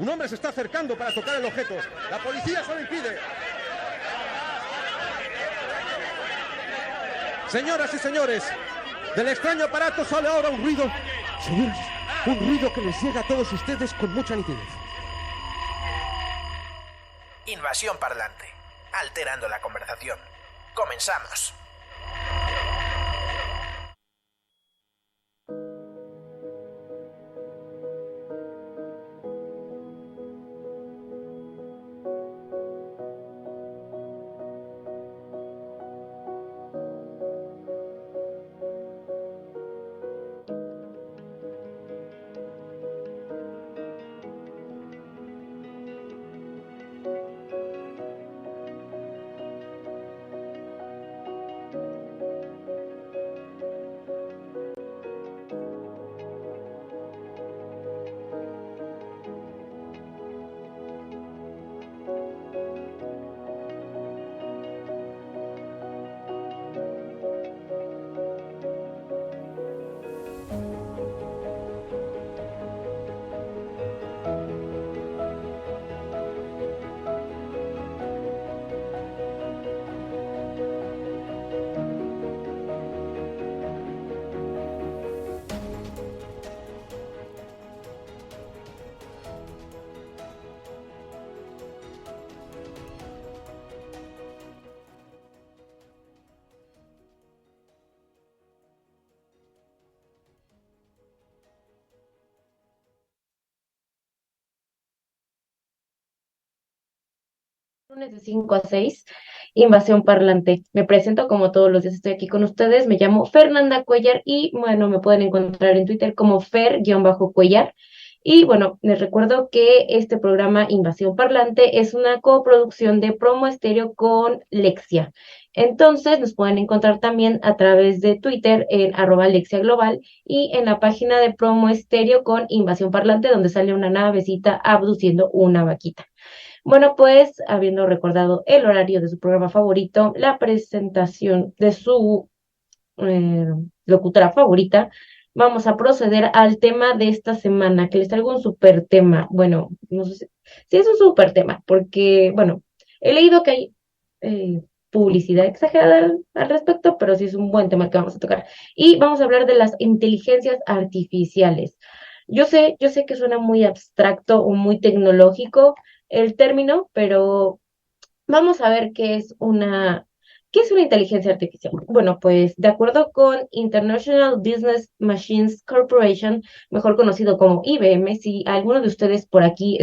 Un hombre se está acercando para tocar el objeto. La policía se lo impide. Señoras y señores, del extraño aparato sale ahora un ruido. Señores, un ruido que les llega a todos ustedes con mucha nitidez. Invasión parlante, alterando la conversación. Comenzamos. Lunes de 5 a 6, Invasión Parlante. Me presento como todos los días, estoy aquí con ustedes. Me llamo Fernanda Cuellar y bueno, me pueden encontrar en Twitter como Fer-Cuellar. Y bueno, les recuerdo que este programa Invasión Parlante es una coproducción de Promo Estéreo con Lexia. Entonces nos pueden encontrar también a través de Twitter en @Lexia Global y en la página de Promo Estéreo con Invasión Parlante, donde sale una navecita abduciendo una vaquita. Bueno, pues habiendo recordado el horario de su programa favorito, la presentación de su eh, locutora favorita, vamos a proceder al tema de esta semana, que les traigo un súper tema. Bueno, no sé si es un súper tema, porque, bueno, he leído que hay publicidad exagerada al respecto, pero sí es un buen tema que vamos a tocar. Y vamos a hablar de las inteligencias artificiales. Yo sé que suena muy abstracto o muy tecnológico el término, pero vamos a ver qué es una inteligencia artificial. Bueno, pues de acuerdo con International Business Machines Corporation, mejor conocido como IBM, si alguno de ustedes por aquí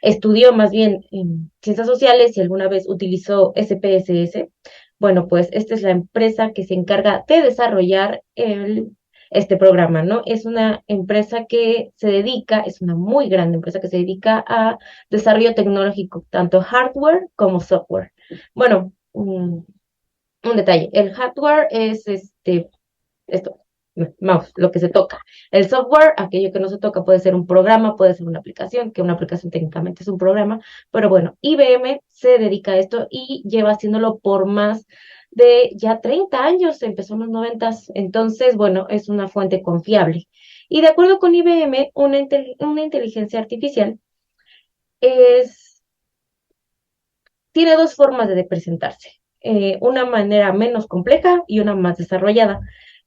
estudió más bien en ciencias sociales y alguna vez utilizó SPSS, bueno, pues esta es la empresa que se encarga de desarrollar este programa, ¿no? Es una empresa que se dedica, es una muy grande empresa que se dedica a desarrollo tecnológico, tanto hardware como software. Bueno, un detalle, el hardware es esto, mouse, lo que se toca. El software, aquello que no se toca, puede ser un programa, puede ser una aplicación, que una aplicación técnicamente es un programa, pero bueno, IBM se dedica a esto y lleva haciéndolo por más de ya 30 años, empezó en los 90, entonces, bueno, es una fuente confiable. Y de acuerdo con IBM, una inteligencia artificial es, tiene dos formas de presentarse, una manera menos compleja y una más desarrollada.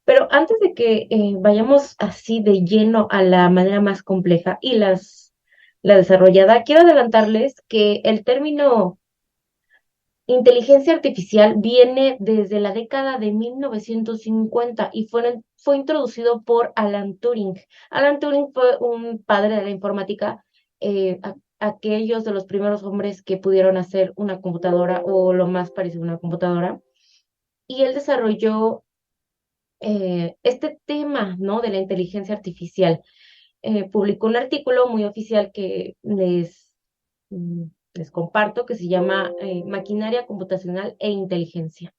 Pero antes de que vayamos así de lleno a la manera más compleja y la desarrollada, quiero adelantarles que el término inteligencia artificial viene desde la década de 1950 y fue introducido por Alan Turing. Alan Turing fue un padre de la informática, aquellos de los primeros hombres que pudieron hacer una computadora o lo más parecido a una computadora. Y él desarrolló este tema, ¿no? De la inteligencia artificial. Publicó un artículo muy oficial que mm, les comparto, que se llama Maquinaria Computacional e Inteligencia.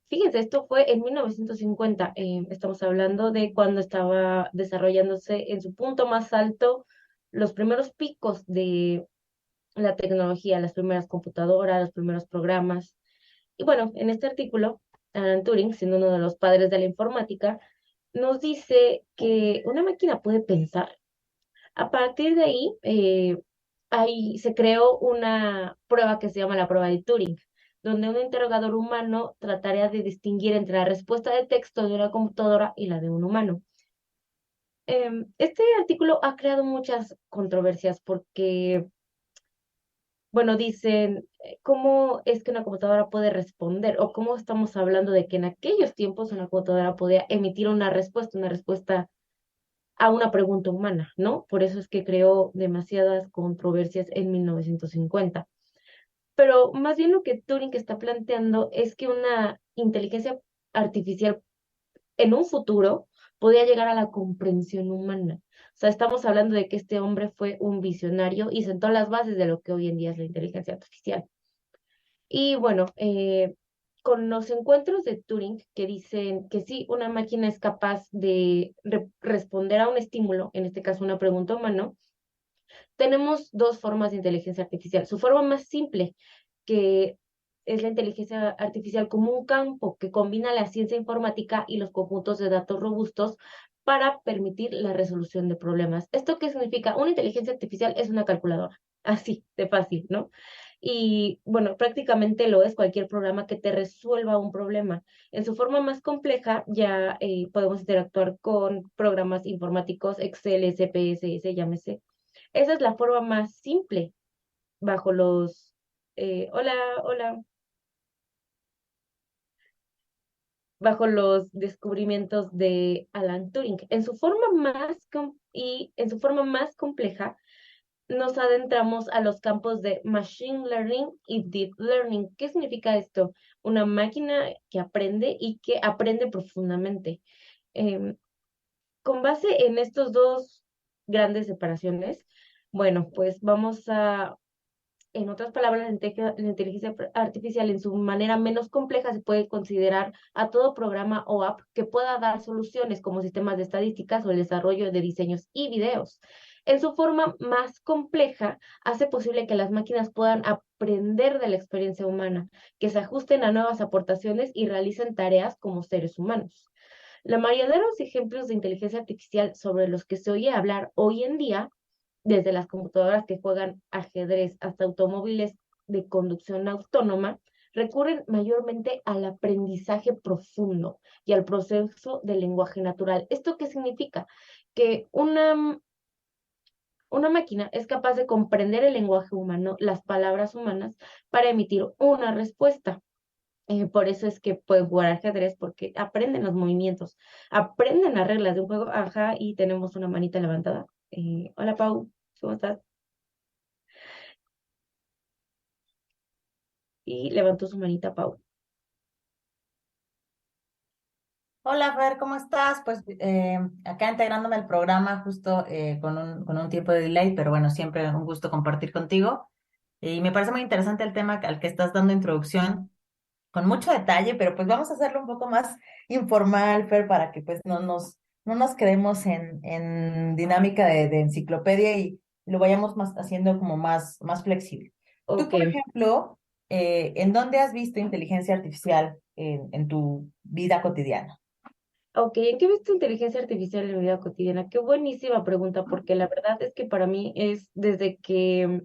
Fíjense, esto fue en 1950. Estamos hablando de cuando estaba desarrollándose en su punto más alto los primeros picos de la tecnología, las primeras computadoras, los primeros programas. Y bueno, en este artículo, Alan Turing, siendo uno de los padres de la informática, nos dice que una máquina puede pensar, A partir de ahí se creó una prueba que se llama la prueba de Turing, donde un interrogador humano trataría de distinguir entre la respuesta de texto de una computadora y la de un humano. Este artículo ha creado muchas controversias porque, bueno, dicen, ¿cómo es que una computadora puede responder? ¿O cómo estamos hablando de que en aquellos tiempos una computadora podía emitir una respuesta a una pregunta humana, ¿no? Por eso es que creó demasiadas controversias en 1950. Pero más bien lo que Turing está planteando es que una inteligencia artificial en un futuro podía llegar a la comprensión humana. O sea, estamos hablando de que este hombre fue un visionario y sentó las bases de lo que hoy en día es la inteligencia artificial. Y bueno, con los encuentros de Turing que dicen que sí, una máquina es capaz de responder a un estímulo, en este caso una pregunta humana, tenemos dos formas de inteligencia artificial. Su forma más simple, que es la inteligencia artificial como un campo que combina la ciencia informática y los conjuntos de datos robustos para permitir la resolución de problemas. ¿Esto qué significa? Una inteligencia artificial es una calculadora, así de fácil, ¿no? Y bueno, prácticamente lo es cualquier programa que te resuelva un problema. En su forma más compleja ya podemos interactuar con programas informáticos, Excel, SPSS, llámese. Esa es la forma más simple bajo hola, hola, bajo los descubrimientos de Alan Turing. En su forma más compleja, nos adentramos a los campos de Machine Learning y Deep Learning. ¿Qué significa esto? Una máquina que aprende y que aprende profundamente. Em, con base en estos dos grandes separaciones, bueno, pues vamos a en otras palabras, la inteligencia artificial en su manera menos compleja se puede considerar a todo programa o app que pueda dar soluciones como sistemas de estadísticas o el desarrollo de diseños y videos. En su forma más compleja, hace posible que las máquinas puedan aprender de la experiencia humana, que se ajusten a nuevas aportaciones y realicen tareas como seres humanos. La mayoría de los ejemplos de inteligencia artificial sobre los que se oye hablar hoy en día, desde las computadoras que juegan ajedrez hasta automóviles de conducción autónoma, recurren mayormente al aprendizaje profundo y al proceso del lenguaje natural. ¿Esto qué significa? Que una máquina es capaz de comprender el lenguaje humano, las palabras humanas, para emitir una respuesta. Por eso es que pueden jugar ajedrez porque aprenden los movimientos, aprenden las reglas de un juego. Ajá, y tenemos una manita levantada. Hola Pau, ¿cómo estás? Y levantó su manita Pau. Hola, Fer, ¿cómo estás? Pues acá integrándome al programa justo con un tiempo de delay, pero bueno, siempre un gusto compartir contigo. Y me parece muy interesante el tema al que estás dando introducción, con mucho detalle, pero pues vamos a hacerlo un poco más informal, Fer, para que pues no nos quedemos en dinámica de enciclopedia y lo vayamos más haciendo como más flexible. Tú, Ok, por ejemplo, ¿en dónde has visto inteligencia artificial en tu vida cotidiana? ok. ¿En qué ves tu inteligencia artificial en la vida cotidiana? Qué buenísima pregunta, porque la verdad es que para mí es desde que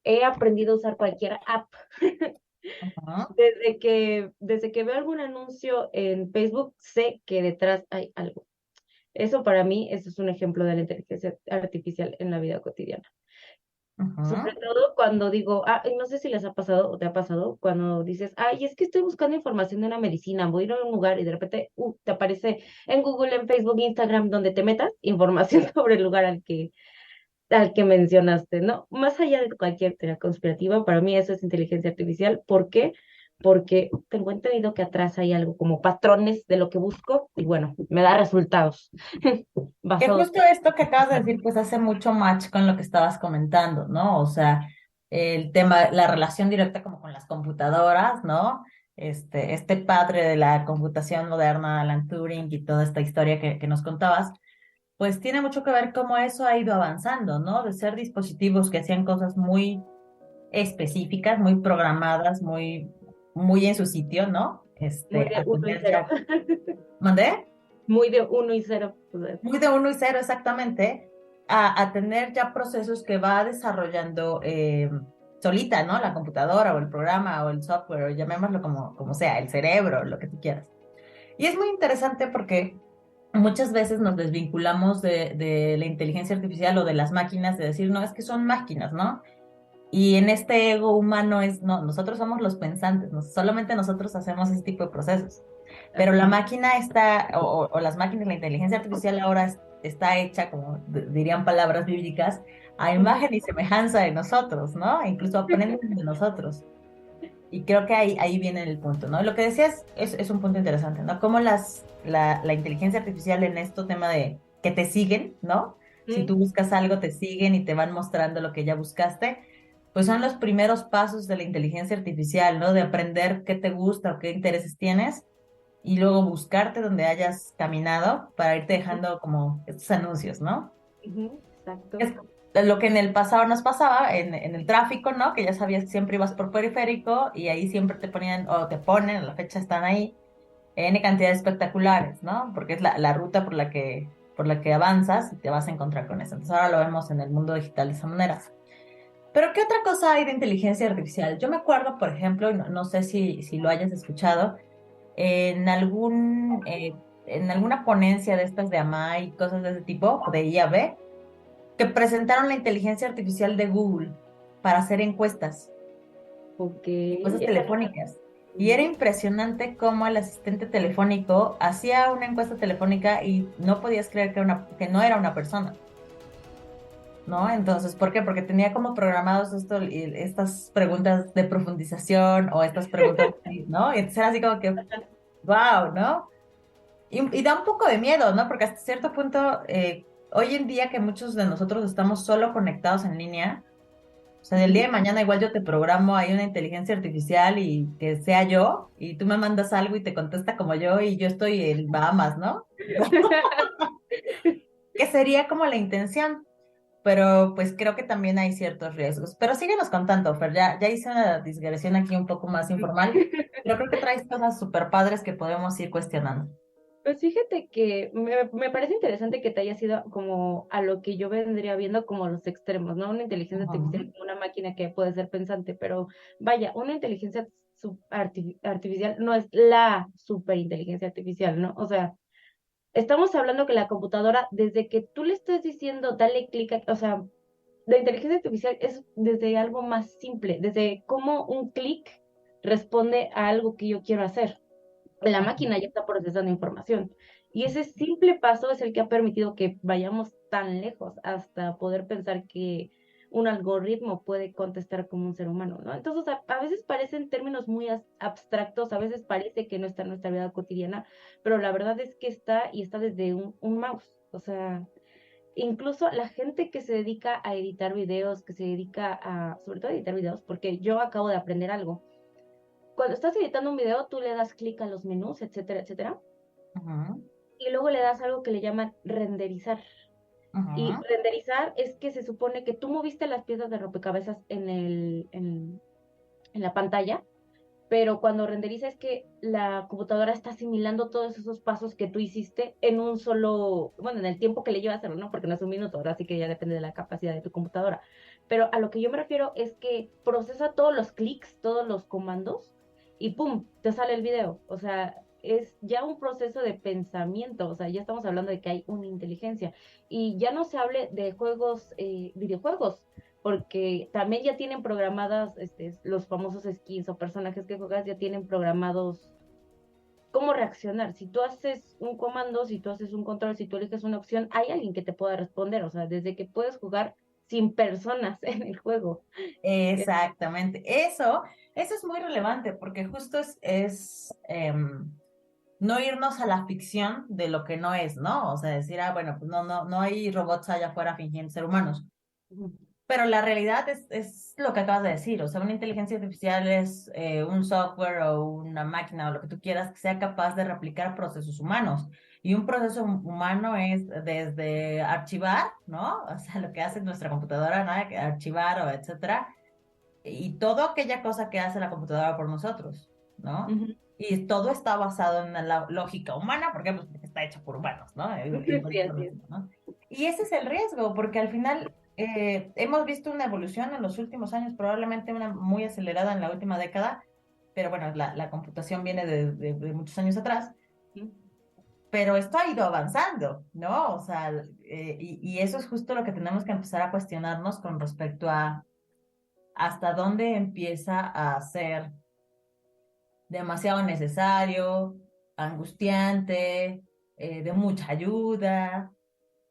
he aprendido a usar cualquier app. Ajá, Desde que veo algún anuncio en Facebook, sé que detrás hay algo. Eso es un ejemplo de la inteligencia artificial en la vida cotidiana. Sobre ajá. todo cuando digo, no sé si les ha pasado o te ha pasado, cuando dices, ay, es que estoy buscando información de una medicina, voy a ir a un lugar y de repente te aparece en Google, en Facebook, Instagram, donde te metas información sobre el lugar al que mencionaste, ¿no? Más allá de cualquier teoría conspirativa, para mí eso es inteligencia artificial. ¿Por qué? Porque tengo entendido que atrás hay algo como patrones de lo que busco y bueno, me da resultados Que basados justo esto que acabas de decir, pues hace mucho match con lo que estabas comentando, ¿no? O sea, el tema, la relación directa como con las computadoras, ¿no? Este padre de la computación moderna, Alan Turing, y toda esta historia que nos contabas, pues tiene mucho que ver cómo eso ha ido avanzando, ¿no? De ser dispositivos que hacían cosas muy específicas, muy programadas, muy en su sitio, ¿no? muy de A uno y tener cero. ya. ¿Mandé? Muy de uno y cero. Muy de uno y cero exactamente, a tener ya procesos que va desarrollando solita, ¿no? La computadora o el programa o el software, o llamémoslo como sea, el cerebro, lo que tú quieras. Y es muy interesante porque muchas veces nos desvinculamos de la inteligencia artificial o de las máquinas, de decir, no, es que son máquinas, ¿no? Y en este ego humano es, no, nosotros somos los pensantes, solamente nosotros hacemos ese tipo de procesos. Pero la máquina está, o las máquinas, la inteligencia artificial ahora está hecha, como dirían palabras bíblicas, a imagen y semejanza de nosotros, ¿no? Incluso aprenden de nosotros. Y creo que ahí viene el punto, ¿no? Lo que decías es un punto interesante, ¿no? Cómo la inteligencia artificial en esto tema de que te siguen, ¿no? Si tú buscas algo, te siguen y te van mostrando lo que ya buscaste, pues son los primeros pasos de la inteligencia artificial, ¿no? De aprender qué te gusta o qué intereses tienes y luego buscarte donde hayas caminado para irte dejando como estos anuncios, ¿no? Exacto. Es lo que en el pasado nos pasaba, en el tráfico, ¿no? Que ya sabías que siempre ibas por periférico y ahí siempre te ponían, o te ponen, a la fecha están ahí, N cantidades espectaculares, ¿no? Porque es la ruta por la que avanzas y te vas a encontrar con eso. Entonces ahora lo vemos en el mundo digital de esa manera. Pero ¿qué otra cosa hay de inteligencia artificial? Yo me acuerdo, por ejemplo, y no sé si lo hayas escuchado, en en alguna ponencia de estas de AMAI y cosas de ese tipo, de IAB, que presentaron la inteligencia artificial de Google para hacer Ok. encuestas telefónicas. Y era impresionante cómo el asistente telefónico hacía una encuesta telefónica y no podías creer que no era una persona, ¿no? Entonces, ¿por qué? Porque tenía como programados estas preguntas de profundización o estas preguntas, ¿no? Y entonces era así como que, wow, ¿no? Y da un poco de miedo, ¿no? Porque hasta cierto punto, hoy en día que muchos de nosotros estamos solo conectados en línea, o sea, del día de mañana igual yo te programo ahí una inteligencia artificial y que sea yo, y tú me mandas algo y te contesta como yo y yo estoy en Bahamas, ¿no? Que sería como la intención, pero pues creo que también hay ciertos riesgos. Pero síguenos contando, Fer, ya hice una digresión aquí un poco más informal, pero creo que traes cosas súper padres que podemos ir cuestionando. Pues fíjate que me parece interesante que te hayas ido como a lo que yo vendría viendo como los extremos, ¿no? Una inteligencia artificial como una máquina que puede ser pensante, pero vaya, una inteligencia artificial no es la superinteligencia artificial, ¿no? O sea, estamos hablando que la computadora, desde que tú le estás diciendo, dale clic, o sea, la inteligencia artificial es desde algo más simple, desde cómo un clic responde a algo que yo quiero hacer. La máquina ya está procesando información. Y ese simple paso es el que ha permitido que vayamos tan lejos hasta poder pensar que un algoritmo puede contestar como un ser humano, ¿no? Entonces, a veces parecen términos muy abstractos, a veces parece que no está en nuestra vida cotidiana, pero la verdad es que está y está desde un mouse. O sea, incluso la gente que se dedica a editar videos, que se dedica a, sobre todo a editar videos, porque yo acabo de aprender algo. Cuando estás editando un video, tú le das clic a los menús, etcétera, etcétera, Ujú, y luego le das algo que le llaman renderizar. Y ujú. renderizar es que se supone que tú moviste las piezas de rompecabezas en la pantalla, pero cuando renderiza es que la computadora está asimilando todos esos pasos que tú hiciste en un solo, bueno, en el tiempo que le lleva a hacerlo, ¿no? Porque no es un minuto, ahora sí que ya depende de la capacidad de tu computadora. Pero a lo que yo me refiero es que procesa todos los clics, todos los comandos y ¡pum! Te sale el video. O sea, es ya un proceso de pensamiento, o sea, ya estamos hablando de que hay una inteligencia. Y ya no se hable de juegos, videojuegos, porque también ya tienen programadas los famosos skins o personajes que juegas, ya tienen programados cómo reaccionar. Si tú haces un comando, si tú haces un control, si tú eliges una opción, hay alguien que te pueda responder, o sea, desde que puedes jugar sin personas en el juego. Exactamente. Eso es muy relevante porque justo es no irnos a la ficción de lo que no es, ¿no? O sea, decir, bueno, pues no hay robots allá afuera fingiendo ser humanos. Pero la realidad es lo que acabas de decir, o sea, una inteligencia artificial es un software o una máquina o lo que tú quieras que sea capaz de replicar procesos humanos. Y un proceso humano es desde archivar, ¿no? O sea, lo que hace nuestra computadora, ¿no? Archivar o etcétera. Y toda aquella cosa que hace la computadora por nosotros, ¿no? Ujú. Y todo está basado en la lógica humana, ¿por qué? Pues porque está hecho por humanos, ¿no? Sí, así es. ¿no? Y ese es el riesgo, porque al final hemos visto una evolución en los últimos años, probablemente una muy acelerada en la última década, pero bueno, la computación viene de muchos años atrás, pero esto ha ido avanzando, ¿no? O sea, y eso es justo lo que tenemos que empezar a cuestionarnos con respecto a hasta dónde empieza a ser demasiado necesario, angustiante, de mucha ayuda,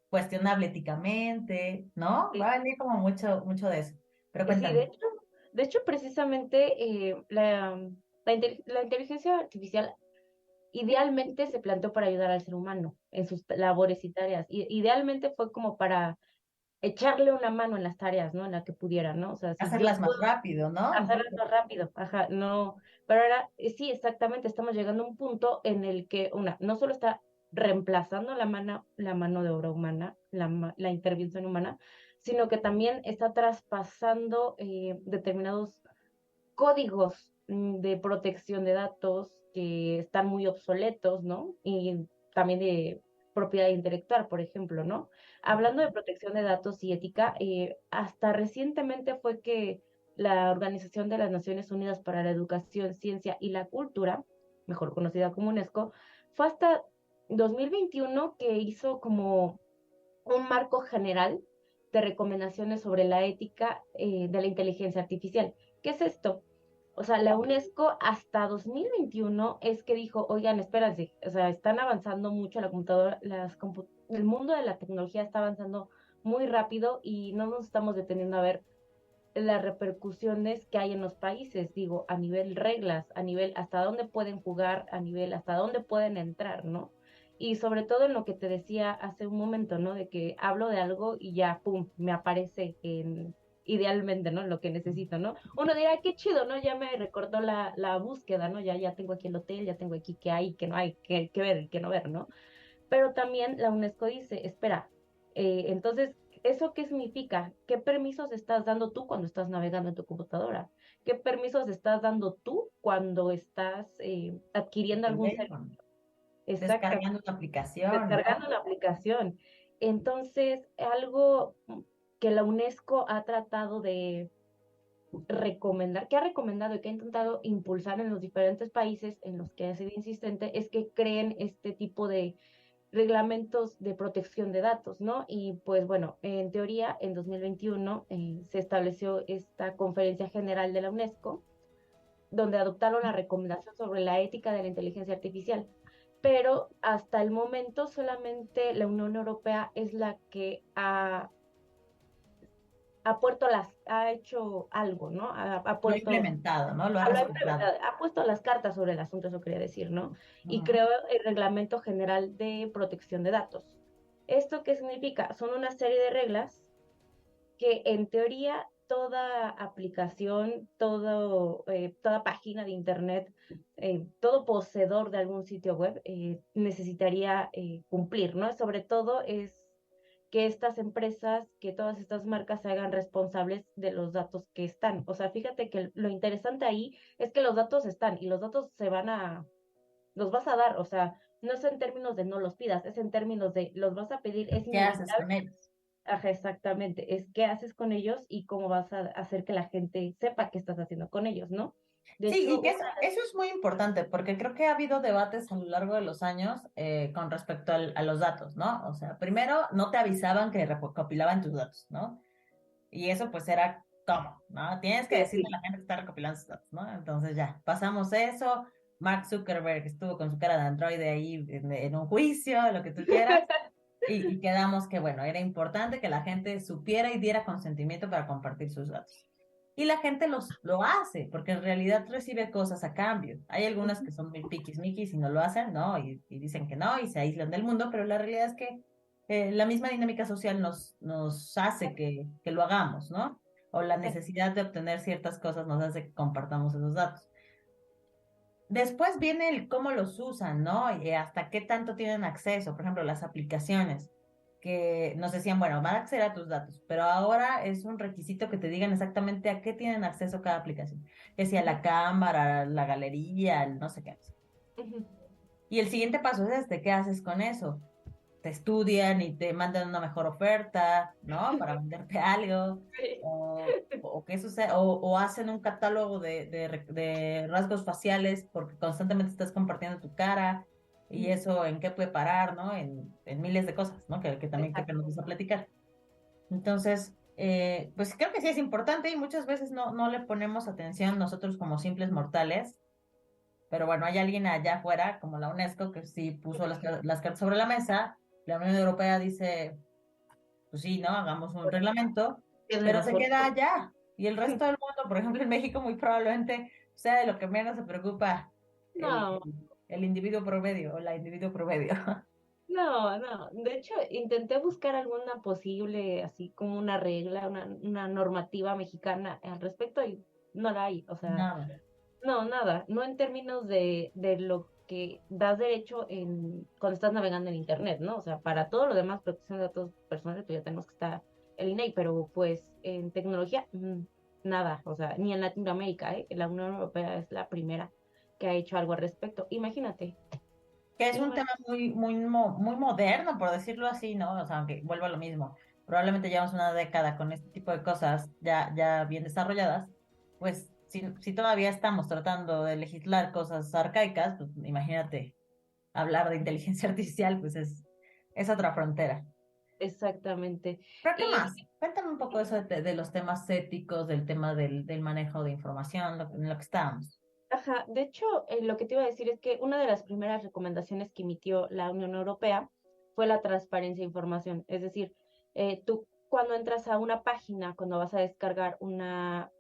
cuestionable éticamente, ¿no? Va a venir como mucho de eso. Pero Sí, cuéntame. de hecho, precisamente la inteligencia artificial idealmente se planteó para ayudar al ser humano en sus labores y tareas. Y idealmente fue como para echarle una mano en las tareas, ¿no? En la que pudiera, ¿no? O sea, si yo Hacerlas más rápido, ¿no? Un hacerlo poco. más rápido, ajá, no, pero ahora sí, exactamente, estamos llegando a un punto en el que no solo está reemplazando la mano de obra humana, la intervención humana, sino que también está traspasando determinados códigos de protección de datos que están muy obsoletos, ¿no? Y también de propiedad intelectual, por ejemplo, ¿no? Hablando de protección de datos y ética, hasta recientemente fue que la Organización de las Naciones Unidas para la Educación, Ciencia y la Cultura, mejor conocida como UNESCO, fue hasta 2021 que hizo como un marco general de recomendaciones sobre la ética de la inteligencia artificial. ¿Qué es esto? O sea, la UNESCO hasta 2021 es que dijo, oigan, espérense, o sea, están avanzando mucho la computadora, el mundo de la tecnología está avanzando muy rápido y no nos estamos deteniendo a ver las repercusiones que hay en los países, digo, a nivel reglas, a nivel hasta dónde pueden jugar, a nivel hasta dónde pueden entrar, ¿no? Y sobre todo en lo que te decía hace un momento, ¿no? De que hablo de algo y ya, pum, me aparece idealmente, ¿no? Lo que necesito, ¿no? Uno dirá, qué chido, ¿no? Ya me recordó la búsqueda, ¿no? Ya tengo aquí el hotel, ya tengo aquí qué hay, qué no hay, qué ver y qué no ver, ¿no? Pero también la UNESCO dice, espera, entonces, ¿eso qué significa? ¿Qué permisos estás dando tú cuando estás navegando en tu computadora? ¿Qué permisos estás dando tú cuando estás adquiriendo algún servicio? Teléfono, Exactamente, descargando una aplicación, descargando ¿no? una aplicación. Entonces, algo que la UNESCO ha tratado de recomendar, que ha recomendado y que ha intentado impulsar en los diferentes países en los que ha sido insistente, es que creen este tipo de reglamentos de protección de datos, ¿no? Y pues bueno, en teoría, en 2021 se estableció esta conferencia general de la UNESCO, donde adoptaron la recomendación sobre la ética de la inteligencia artificial. Pero hasta el momento solamente la Unión Europea es la que ha hecho algo, ¿no? Lo he implementado, ¿no? Lo ha lo ha respetado. implementado, ha puesto las cartas sobre el asunto, eso quería decir, ¿no? Y Ujú. creó el Reglamento General de Protección de Datos. ¿Esto qué significa? Son una serie de reglas que en teoría toda aplicación, toda página de Internet, todo poseedor de algún sitio web necesitaría cumplir, ¿no? Sobre todo es que estas empresas, que todas estas marcas se hagan responsables de los datos que están. O sea, fíjate que lo interesante ahí es que los datos están y los datos los vas a dar, o sea, no es en términos de no los pidas, es en términos de los vas a pedir, es ¿Qué haces inevitable. con ellos? Ajá, exactamente, es qué haces con ellos y cómo vas a hacer que la gente sepa qué estás haciendo con ellos, ¿no? De Sí, hecho, y que eso es muy importante, porque creo que ha habido debates a lo largo de los años con respecto a los datos, ¿no? O sea, primero no te avisaban que recopilaban tus datos, ¿no? Y eso pues era ¿cómo? ¿No? Tienes que decirle a sí. la gente que está recopilando sus datos, ¿no? Entonces ya, pasamos eso. Mark Zuckerberg estuvo con su cara de androide ahí en un juicio, lo que tú quieras, y quedamos que, bueno, era importante que la gente supiera y diera consentimiento para compartir sus datos. Y la gente lo hace, porque en realidad recibe cosas a cambio. Hay algunas que son muy piquis y no lo hacen, ¿no? Y dicen que no, y se aíslan del mundo, pero la realidad es que la misma dinámica social nos hace que lo hagamos, ¿no? O la necesidad de obtener ciertas cosas nos hace que compartamos esos datos. Después viene el cómo los usan, ¿no? Y hasta qué tanto tienen acceso. Por ejemplo, las aplicaciones que nos decían, bueno, van a acceder a tus datos, pero ahora es un requisito que te digan exactamente a qué tienen acceso cada aplicación. Que si a la cámara, la galería, el no sé qué. Ujú. Y el siguiente paso es ¿qué haces con eso? Te estudian y te mandan una mejor oferta, ¿no? Para venderte algo, Sí. o qué sucede, o hacen un catálogo de rasgos faciales porque constantemente estás compartiendo tu cara y eso en qué puede parar, ¿no? En miles de cosas, ¿no? Que también que nos Exacto. gusta platicar. Entonces, pues creo que sí es importante y muchas veces no le ponemos atención nosotros como simples mortales, pero bueno, hay alguien allá afuera, como la UNESCO, que sí puso las cartas sobre la mesa. La Unión Europea dice, pues sí, ¿no? Hagamos un reglamento, Tiene pero se razón. queda allá. Y el resto del mundo, por ejemplo, en México, muy probablemente sea de lo que menos se preocupa el, No, el individuo promedio o la individuo promedio. no, no. De hecho, intenté buscar alguna posible, así como una regla, una normativa mexicana al respecto y no la hay. O sea, Nada. no, nada. No en términos de lo que das derecho cuando estás navegando en Internet, ¿no? O sea, para todo lo demás, protección de datos personales, pues ya tenemos que estar el INAI, pero pues en tecnología, nada. O sea, ni en Latinoamérica, ¿eh? La Unión Europea es la primera que ha hecho algo al respecto. Imagínate. Que es un tema muy moderno, por decirlo así, ¿no? O sea, aunque vuelvo a lo mismo, probablemente llevamos una década con este tipo de cosas ya bien desarrolladas, pues si todavía estamos tratando de legislar cosas arcaicas, pues imagínate, hablar de inteligencia artificial, pues es otra frontera. Exactamente. ¿Pero qué Y, más? Cuéntame un poco eso de los temas éticos, del tema del manejo de información, en lo que estábamos. ajá, de hecho, lo que te iba a decir es que una de las primeras recomendaciones que emitió la Unión Europea fue la transparencia de información. Es decir, tú cuando entras a una página, cuando vas a descargar una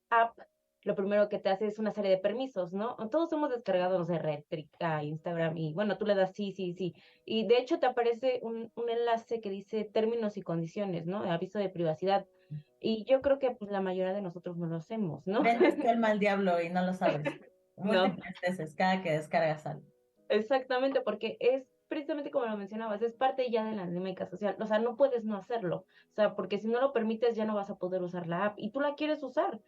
app, lo primero que te hace es una serie de permisos, ¿no? Todos hemos descargado, no sé, Rétrica, Instagram, y bueno, tú le das sí, sí, sí. Y de hecho te aparece un enlace que dice términos y condiciones, ¿no? Aviso de privacidad. Y yo creo que pues la mayoría de nosotros no lo hacemos, ¿no? Vendes tu alma al diablo y no lo sabes. No, Múltiples veces cada que descargas algo. exactamente, porque es precisamente como lo mencionabas, es parte ya de la dinámica social. O sea, no puedes no hacerlo. O sea, porque si no lo permites ya no vas a poder usar la app y tú la quieres usar.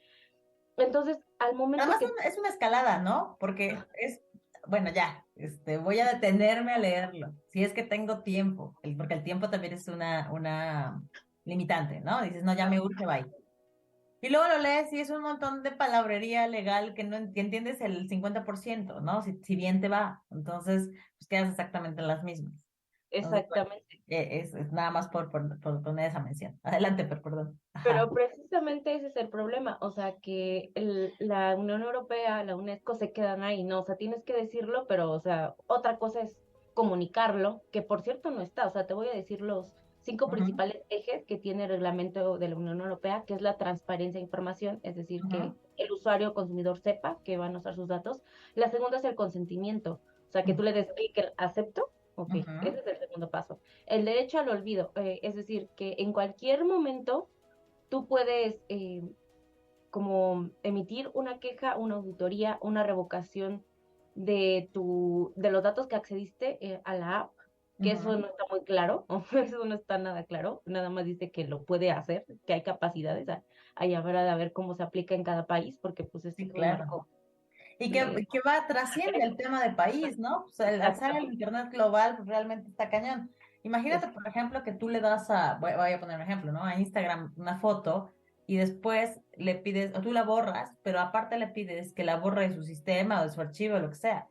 Entonces, al momento Además que... es una escalada, ¿no? Porque bueno, ya, voy a detenerme a leerlo, si es que tengo tiempo, porque el tiempo también es una limitante, ¿no? Dices, no, ya me urge, bye. Y luego lo lees y es un montón de palabrería legal que no que entiendes el 50%, ¿no? Si bien te va. Entonces, pues quedas exactamente en las mismas. Entonces, bueno, Exactamente. es nada más por poner esa mención. Adelante, pero perdón. Ajá. Pero precisamente ese es el problema, o sea, que la Unión Europea, la UNESCO se quedan ahí, ¿no? O sea, tienes que decirlo, pero, o sea, otra cosa es comunicarlo, que por cierto no está, o sea, te voy a decir los cinco Ujú, principales ejes que tiene el reglamento de la Unión Europea, que es la transparencia de información, es decir, que ujú, el usuario o consumidor sepa que van a usar sus datos. La segunda es el consentimiento, o sea, que tú le des clic, el acepto. Ok, ujú, ese es el segundo paso. El derecho al olvido, es decir, que en cualquier momento tú puedes como emitir una queja, una auditoría, una revocación de los datos que accediste a la app, que eso ujú. no está muy claro, eso no está nada claro, nada más dice que lo puede hacer, que hay capacidades, ahí habrá de ver cómo se aplica en cada país, porque pues es Sí, todo un claro. marco. Y eh, que va, trasciende el tema de país, ¿no? O sea, el alzar el exacto, Internet global pues, realmente está cañón. Imagínate, es por ejemplo, que tú le das voy a poner un ejemplo, ¿no? A Instagram una foto y después le pides, o tú la borras, pero aparte le pides que la borre de su sistema o de su archivo o lo que sea.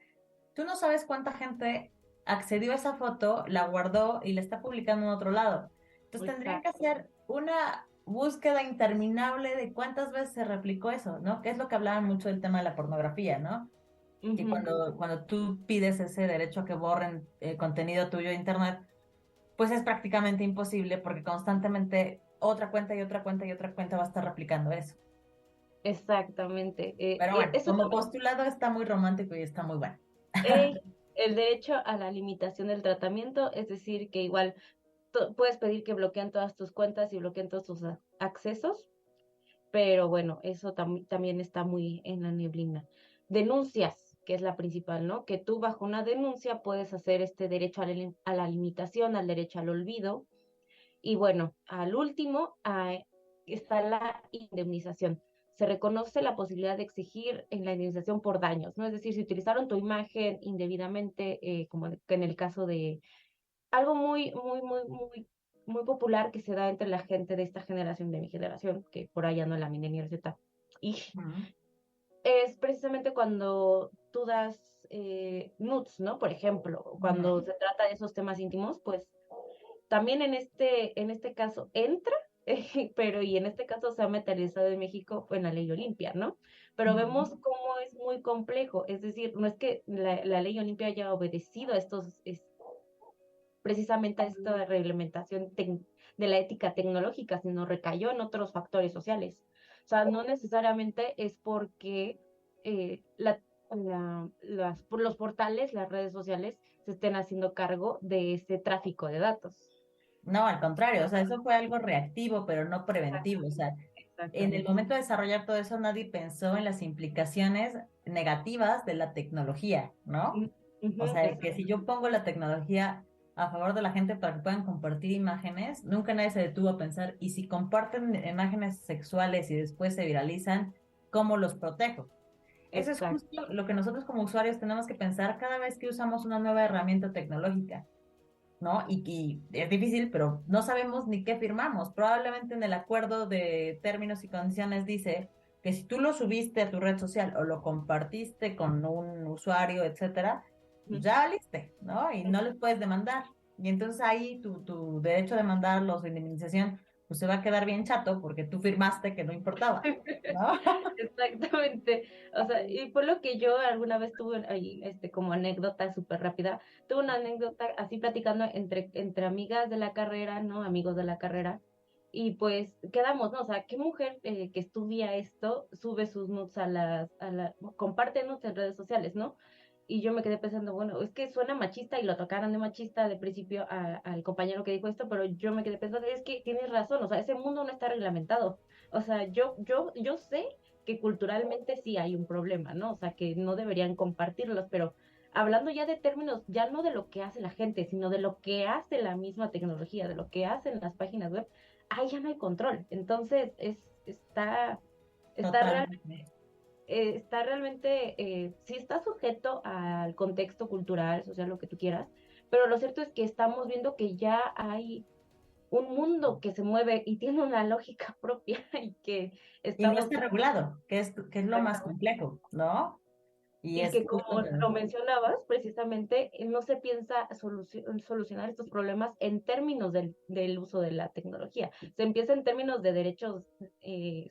Tú no sabes cuánta gente accedió a esa foto, la guardó y la está publicando en otro lado. Entonces tendrían que exacto. hacer una búsqueda interminable de cuántas veces se replicó eso, ¿no? Que es lo que hablaban mucho del tema de la pornografía, ¿no? Que Ujú. cuando tú pides ese derecho a que borren contenido tuyo de Internet, pues es prácticamente imposible porque constantemente otra cuenta y otra cuenta y otra cuenta va a estar replicando eso. Exactamente. Pero bueno, Eso como también. postulado está muy romántico y está muy bueno. El derecho a la limitación del tratamiento, es decir, que igual puedes pedir que bloqueen todas tus cuentas y bloqueen todos tus accesos, pero bueno, eso también está muy en la neblina. Denuncias, que es la principal, ¿no? Que tú bajo una denuncia puedes hacer este derecho a la limitación, al derecho al olvido, y bueno, al último está la indemnización. se reconoce la posibilidad de exigir en la indemnización por daños, ¿no? Es decir, si utilizaron tu imagen indebidamente, como en el caso de algo muy popular que se da entre la gente de esta generación, de mi generación, que por allá no la millennial Z, y Ujú, es precisamente cuando tú das nudes, ¿no? Por ejemplo, cuando ujú. se trata de esos temas íntimos, pues también en este caso entra, pero y en este caso se ha materializado en México en la ley Olimpia, ¿no? Pero vemos Ujú. cómo es muy complejo, es decir, no es que la ley Olimpia haya obedecido a precisamente a esta reglamentación de la ética tecnológica, sino recayó en otros factores sociales. O sea, no necesariamente es porque por los portales, las redes sociales, se estén haciendo cargo de ese tráfico de datos. No, al contrario, o sea, eso fue algo reactivo, pero no preventivo. O sea, en el Exactamente. momento de desarrollar todo eso, nadie pensó en las implicaciones negativas de la tecnología, ¿no? Mm, ujú, O sea, que exacto. si yo pongo la tecnología a favor de la gente para que puedan compartir imágenes, nunca nadie se detuvo a pensar, y si comparten imágenes sexuales y después se viralizan, ¿cómo los protejo? Eso es Exacto. justo lo que nosotros como usuarios tenemos que pensar cada vez que usamos una nueva herramienta tecnológica. ¿No? Y es difícil, pero no sabemos ni qué firmamos. Probablemente en el acuerdo de términos y condiciones dice que si tú lo subiste a tu red social o lo compartiste con un usuario, etcétera, pues Ujú. ya valiste, ¿no? Y no les puedes demandar. Y entonces ahí tu derecho a demandarlos de indemnización, pues se va a quedar bien chato porque tú firmaste que no importaba, ¿no? Exactamente. O sea, y fue lo que yo alguna vez tuve ahí, como anécdota súper rápida. Tuve una anécdota así platicando entre amigas de la carrera, ¿no? Amigos de la carrera. Y pues quedamos, ¿no? O sea, ¿qué mujer que estudia esto sube sus nudes comparte nudes en redes sociales, ¿no? Y yo me quedé pensando, bueno, es que suena machista y lo tocaron de machista de principio al compañero que dijo esto, pero yo me quedé pensando, es que tienes razón, o sea, ese mundo no está reglamentado. O sea, yo sé que culturalmente sí hay un problema, ¿no? O sea, que no deberían compartirlos, pero hablando ya de términos, ya no de lo que hace la gente, sino de lo que hace la misma tecnología, de lo que hacen las páginas web, ahí ya no hay control. Entonces, está real, Totalmente. está realmente, sí está sujeto al contexto cultural, social, lo que tú quieras, pero lo cierto es que estamos viendo que ya hay un mundo que se mueve y tiene una lógica propia y que Y no estamos está regulado, que es lo más complejo, ¿no? Y y es que justo como lo mencionabas, precisamente no se piensa solucionar estos problemas en términos del uso de la tecnología. Se empieza en términos de derechos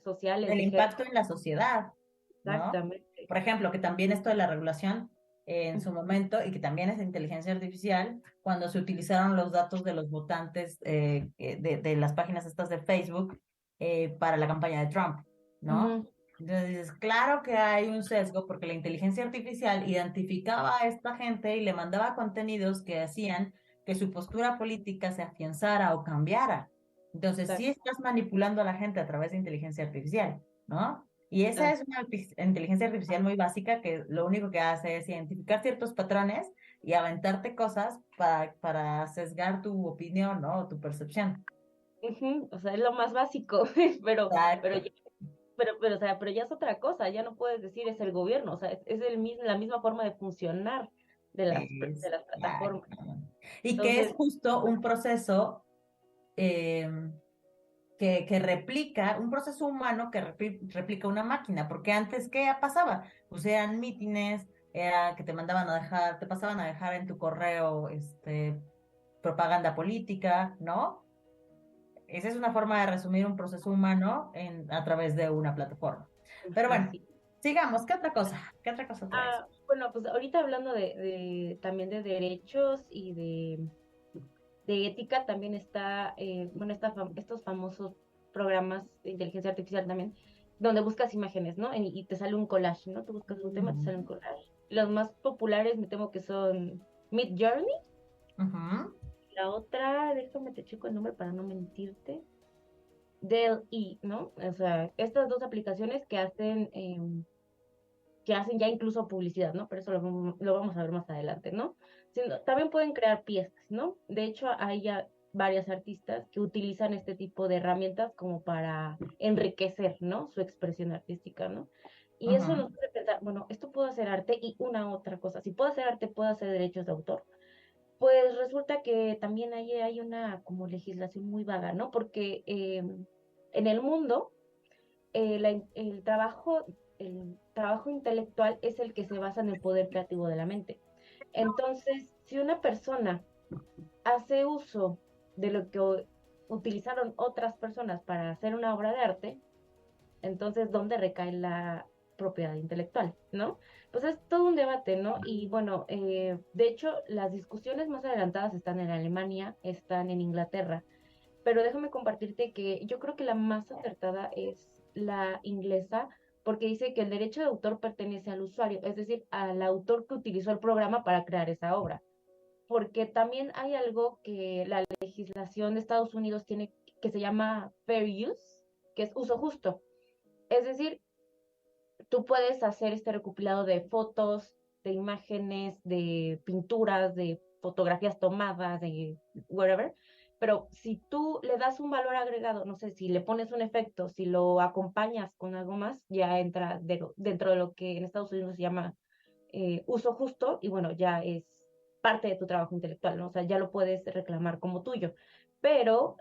sociales, del de género. impacto en la sociedad, ¿no? Exactamente. Por ejemplo, que también esto de la regulación en su momento y que también es inteligencia artificial, cuando se utilizaron los datos de los votantes de las páginas estas de Facebook para la campaña de Trump, ¿no? Ujú, Entonces dices, claro que hay un sesgo porque la inteligencia artificial identificaba a esta gente y le mandaba contenidos que hacían que su postura política se afianzara o cambiara. Entonces, sí exacto, estás manipulando a la gente a través de inteligencia artificial, ¿no? Y esa es una inteligencia artificial muy básica que lo único que hace es identificar ciertos patrones y aventarte cosas para sesgar tu opinión, ¿no? O tu percepción. ujú, o sea, es lo más básico, pero, pero, Exacto. ya- o sea, pero ya es otra cosa, ya no puedes decir es el gobierno, o sea, es la misma forma de funcionar de Es, las plataformas. y que es Entonces, justo un proceso eh, que replica, un proceso humano que replica una máquina, porque antes, ¿qué pasaba? Pues eran mítines, era que te mandaban a dejar, te pasaban a dejar en tu correo, propaganda política, ¿no? Esa es una forma de resumir un proceso humano a través de una plataforma. Pero bueno, así. sigamos. ¿Qué otra cosa? ¿Qué otra cosa traes? Bueno, pues ahorita hablando también de derechos y de ética, también está, bueno, estos famosos programas de inteligencia artificial también, donde buscas imágenes, ¿no? Y te sale un collage, ¿no? Tú buscas un tema, te sale un Ujú, collage. Los más populares me temo que son Midjourney. ujú, La otra, déjame te checo el nombre para no mentirte. Dell-E, ¿no? O sea, estas dos aplicaciones que hacen ya incluso publicidad, ¿no? Pero eso lo vamos a ver más adelante, ¿no? También pueden crear piezas, ¿no? De hecho, hay ya varias artistas que utilizan este tipo de herramientas como para enriquecer, ¿no? Su expresión artística, ¿no? Y eso Ujú. nos hace pensar, bueno, esto puedo hacer arte y una otra cosa, si puedo hacer arte, puedo hacer derechos de autor. Pues resulta que también ahí hay una como legislación muy vaga, ¿no? Porque en el mundo el trabajo intelectual es el que se basa en el poder creativo de la mente. Entonces, si una persona hace uso de lo que utilizaron otras personas para hacer una obra de arte, entonces, ¿dónde recae la propiedad intelectual, ¿no? Pues es todo un debate, ¿no? Y bueno, de hecho, las discusiones más adelantadas están en Alemania, están en Inglaterra, pero déjame compartirte que yo creo que la más acertada es la inglesa, porque dice que el derecho de autor pertenece al usuario, es decir, al autor que utilizó el programa para crear esa obra. Porque también hay algo que la legislación de Estados Unidos tiene que se llama fair use, que es uso justo. Es decir, tú puedes hacer este recopilado de fotos, de imágenes, de pinturas, de fotografías tomadas, de whatever, pero si tú le das un valor agregado, no sé, si le pones un efecto, si lo acompañas con algo más, ya entra dentro de lo que en Estados Unidos se llama uso justo y bueno, ya es parte de tu trabajo intelectual, ¿no? O sea, ya lo puedes reclamar como tuyo, pero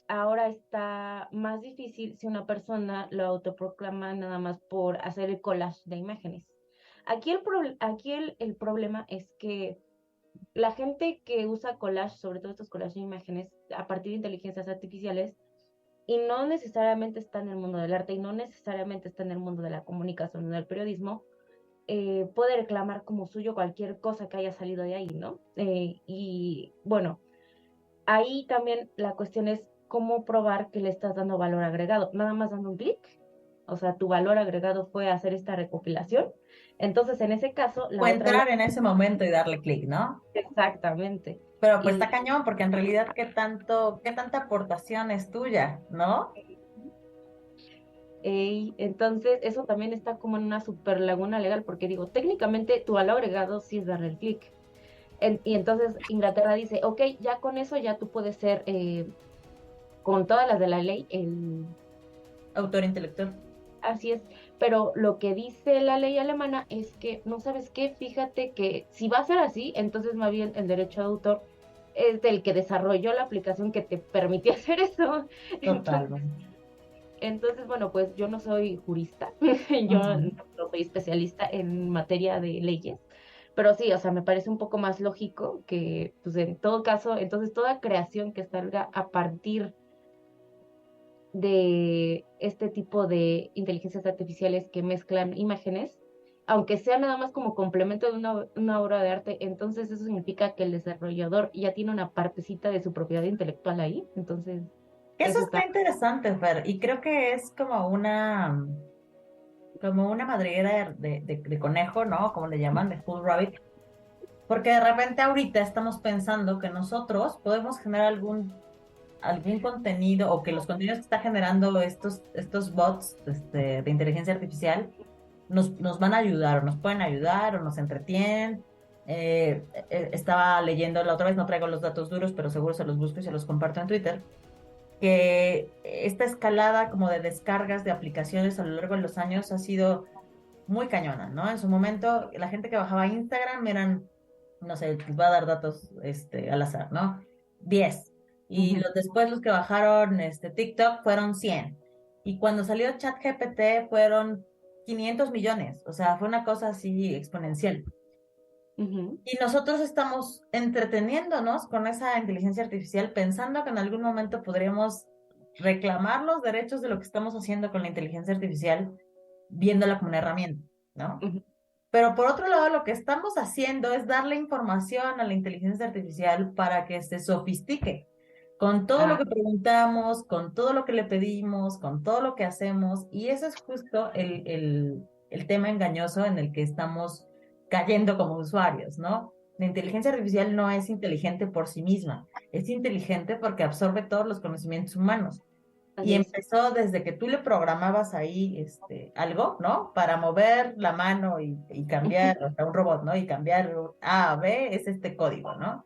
ahora está más difícil si una persona lo autoproclama nada más por hacer el collage de imágenes. Aquí el problema es que la gente que usa collage, sobre todo estos collages de imágenes, a partir de inteligencias artificiales, y no necesariamente está en el mundo del arte y no necesariamente está en el mundo de la comunicación o del periodismo, puede reclamar como suyo cualquier cosa que haya salido de ahí, ¿no? Y bueno, ahí también la cuestión es cómo probar que le estás dando valor agregado, nada más dando un clic. O sea, tu valor agregado fue hacer esta recopilación. Entonces, en ese caso, O la otra ley, entrar en ese momento y darle clic, ¿no? exactamente. Pero pues está Y cañón, porque en realidad, qué tanta aportación es tuya, ¿no? entonces, eso también está como en una super laguna legal, porque digo, técnicamente tu valor agregado sí es darle el clic. Y entonces Inglaterra dice, ok, ya con eso ya tú puedes ser, con todas las de la ley, Autor intelectual. así es, pero lo que dice la ley alemana es que, no sabes qué, fíjate que si va a ser así, entonces más bien el derecho de autor es del que desarrolló la aplicación que te permitió hacer eso. Entonces, Totalmente. bueno, pues yo no soy jurista, yo Ujú. no soy especialista en materia de leyes, pero sí, o sea, me parece un poco más lógico que, pues en todo caso, entonces toda creación que salga a partir de este tipo de inteligencias artificiales que mezclan imágenes, aunque sea nada más como complemento de una obra de arte, entonces eso significa que el desarrollador ya tiene una partecita de su propiedad intelectual ahí, entonces Eso eso está está. interesante, Fer, y creo que es como una madriguera de conejo, ¿no? Como le llaman, de Full Rabbit, porque de repente ahorita estamos pensando que nosotros podemos generar algún contenido o que los contenidos que está generando estos bots de inteligencia artificial nos van a ayudar o nos pueden ayudar o nos entretienen. Estaba leyendo la otra vez, no traigo los datos duros, pero seguro se los busco y se los comparto en Twitter, que esta escalada como de descargas de aplicaciones a lo largo de los años ha sido muy cañona, ¿no? En su momento, la gente que bajaba Instagram eran, no sé, les voy a dar datos al azar, ¿no? 10. Y Ujú, después los que bajaron TikTok fueron 100. Y cuando salió ChatGPT fueron 500 millones. O sea, fue una cosa así exponencial. ujú. Y nosotros estamos entreteniéndonos con esa inteligencia artificial pensando que en algún momento podríamos reclamar los derechos de lo que estamos haciendo con la inteligencia artificial viéndola como una herramienta, ¿no? Ujú. Pero por otro lado, lo que estamos haciendo es darle información a la inteligencia artificial para que se sofistique con todo lo Ah, que preguntamos, con todo lo que le pedimos, con todo lo que hacemos. Y eso es justo el tema engañoso en el que estamos cayendo como usuarios, ¿no? La inteligencia artificial no es inteligente por sí misma, es inteligente porque absorbe todos los conocimientos humanos. Y así es. empezó desde que tú le programabas ahí algo, ¿no? Para mover la mano y cambiar, o sea, un robot, ¿no? Y cambiar A a B es este código, ¿no?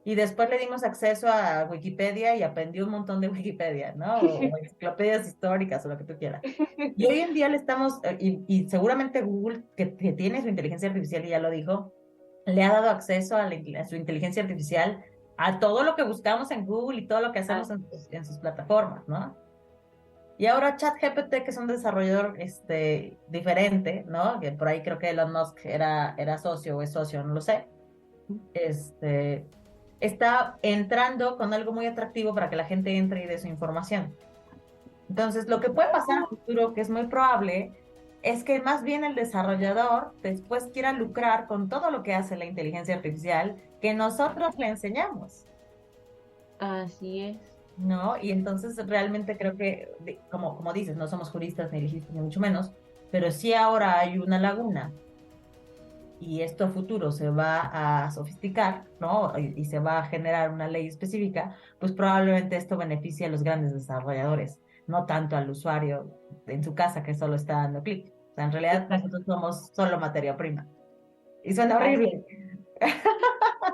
y después le dimos acceso a Wikipedia y aprendió un montón de Wikipedia, ¿no? O enciclopedias históricas o lo que tú quieras. Y hoy en día le estamos, y seguramente Google, que tiene su inteligencia artificial y ya lo dijo, le ha dado acceso a su inteligencia artificial a todo lo que buscamos en Google y todo lo que hacemos en sus plataformas, ¿no? Y ahora ChatGPT, que es un desarrollador diferente, ¿no? Que por ahí creo que Elon Musk era socio o es socio, no lo sé. Está entrando con algo muy atractivo para que la gente entre y dé su información. Entonces, lo que puede pasar en el futuro, que es muy probable, es que más bien el desarrollador después quiera lucrar con todo lo que hace la inteligencia artificial que nosotros le enseñamos, Así es. ¿no? Y entonces realmente creo que, como dices, no somos juristas ni legistas ni mucho menos, pero sí ahora hay una laguna y esto a futuro se va a sofisticar, ¿no? Y se va a generar una ley específica, pues probablemente esto beneficie a los grandes desarrolladores, no tanto al usuario en su casa que solo está dando clic. O sea, en realidad Exacto. nosotros somos solo materia prima. Y suena horrible.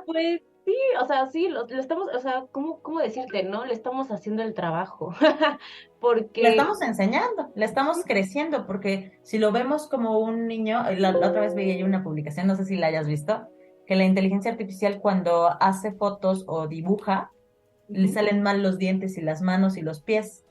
Pues sí, o sea, sí, lo estamos, o sea, ¿cómo decirte, no? Le estamos haciendo el trabajo, Le porque estamos enseñando, le estamos creciendo, porque si lo vemos como un niño, la otra vez veía yo una publicación, no sé si la hayas visto, que la inteligencia artificial cuando hace fotos o dibuja, le ujú, salen mal los dientes y las manos y los pies,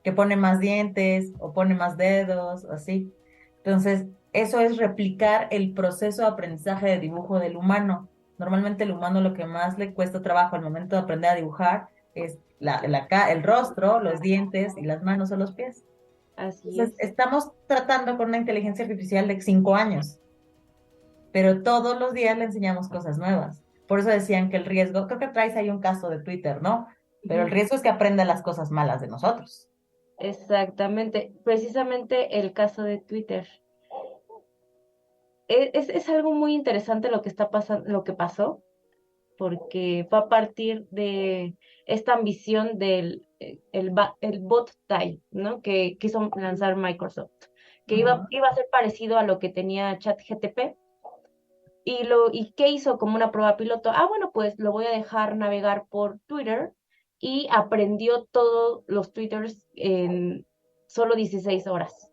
que pone más dientes o pone más dedos, así. Entonces, eso es replicar el proceso de aprendizaje de dibujo del humano. Normalmente el humano lo que más le cuesta trabajo al momento de aprender a dibujar es el rostro, los dientes y las manos o los pies. así Entonces, es. estamos tratando con una inteligencia artificial de 5 años, pero todos los días le enseñamos cosas nuevas. Por eso decían que el riesgo, creo que traes ahí un caso de Twitter, ¿no? Pero el Ujú. riesgo es que aprenda las cosas malas de nosotros. Exactamente, precisamente el caso de Twitter. Es algo muy interesante lo que está pasando, lo que pasó, porque fue a partir de esta ambición del el bot DAI, ¿no? Que quiso lanzar Microsoft, que Ujú. iba a ser parecido a lo que tenía ChatGPT. ¿Y qué hizo como una prueba piloto? Ah, bueno, pues lo voy a dejar navegar por Twitter y aprendió todos los Twitters en solo 16 horas.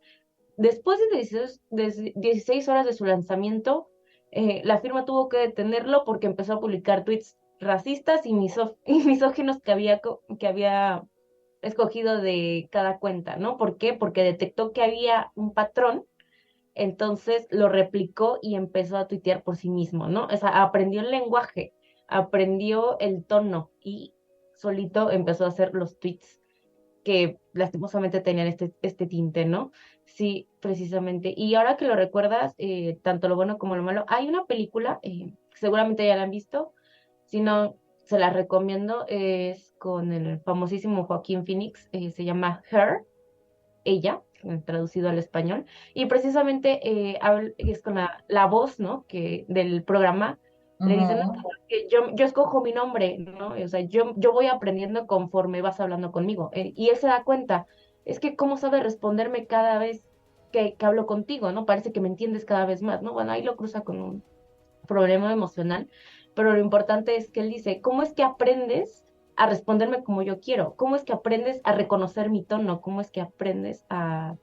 Después de 16 horas de su lanzamiento, la firma tuvo que detenerlo porque empezó a publicar tweets racistas y, y misóginos que había escogido de cada cuenta, ¿no? ¿Por qué? Porque detectó que había un patrón, entonces lo replicó y empezó a tuitear por sí mismo, ¿no? O sea, aprendió el lenguaje, aprendió el tono y solito empezó a hacer los tweets que lastimosamente tenían este tinte, ¿no? Sí, precisamente. Y ahora que lo recuerdas, tanto lo bueno como lo malo, hay una película, seguramente ya la han visto, si no, se la recomiendo, es con el famosísimo Joaquín Phoenix, se llama Her, ella, traducido al español, y precisamente es con la voz, ¿no? Del programa le dicen, no, Ujú. que yo escojo mi nombre, ¿no? O sea, yo voy aprendiendo conforme vas hablando conmigo. Y él se da cuenta, es que cómo sabe responderme cada vez que hablo contigo, ¿no? Parece que me entiendes cada vez más, ¿no? Bueno, ahí lo cruza con un problema emocional, pero lo importante es que él dice, ¿cómo es que aprendes a responderme como yo quiero? ¿Cómo es que aprendes a reconocer mi tono? ¿Cómo es que aprendes a